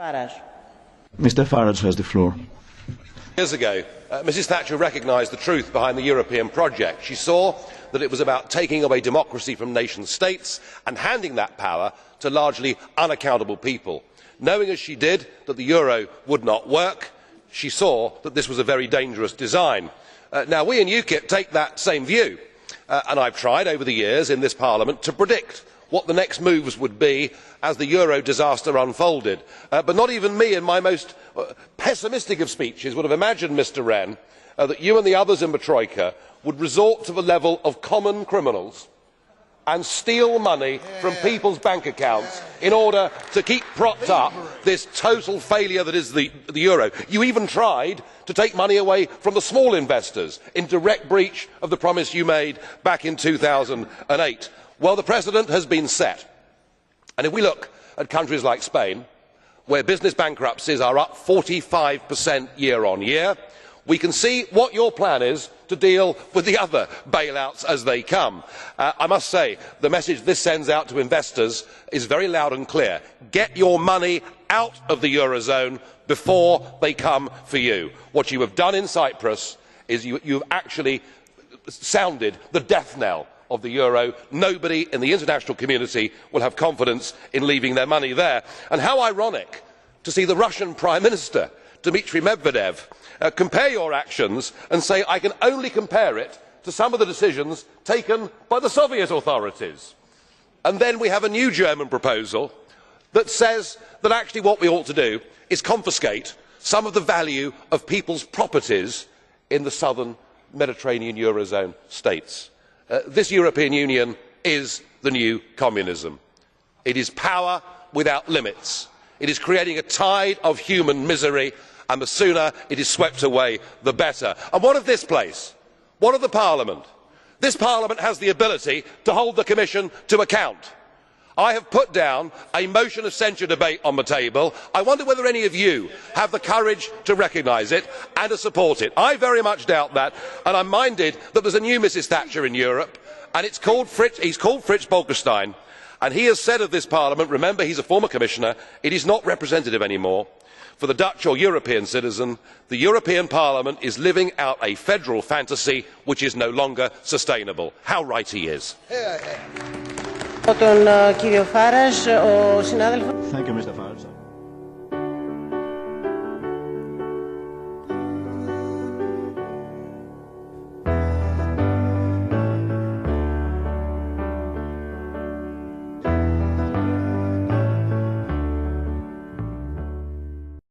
Farage. Mr. Farage has the floor. Years ago, Mrs Thatcher recognised the truth behind the European project. She saw that it was about taking away democracy from nation states and handing that power to largely unaccountable people. Knowing as she did that the euro would not work, she saw that this was a very dangerous design. Now, we in UKIP take that same view, and I have tried over the years in this Parliament to predict what the next moves would be as the euro disaster unfolded. But not even me in my most pessimistic of speeches would have imagined, Mr Rehn, that you and the others in the Troika would resort to the level of common criminals and steal money from people's bank accounts in order to keep propped up this total failure that is the euro. You even tried to take money away from the small investors in direct breach of the promise you made back in 2008. Well, the precedent has been set, and if we look at countries like Spain, where business bankruptcies are up 45% year on year, we can see what your plan is to deal with the other bailouts as they come. I must say the message this sends out to investors is very loud and clear. Get your money out of the eurozone before they come for you. What you have done in Cyprus is you have actually sounded the death knell of the euro. Nobody in the international community will have confidence in leaving their money there. And how ironic to see the Russian Prime Minister, Dmitry Medvedev, compare your actions and say, I can only compare it to some of the decisions taken by the Soviet authorities. And then we have a new German proposal that says that actually what we ought to do is confiscate some of the value of people's properties in the southern Mediterranean eurozone states. This European Union is the new communism. It is power without limits. It is creating a tide of human misery, and the sooner it is swept away, the better. And what of this place? What of the Parliament? This Parliament has the ability to hold the Commission to account. I have put down a motion of censure debate on the table. I wonder whether any of you have the courage to recognise it and to support it. I very much doubt that, and I am minded that there is a new Mrs Thatcher in Europe, and he is called Fritz Bolkestein, and he has said of this Parliament, remember he is a former Commissioner, it is not representative anymore. For the Dutch or European citizen, the European Parliament is living out a federal fantasy which is no longer sustainable. How right he is. Thank you, Mr. Farage.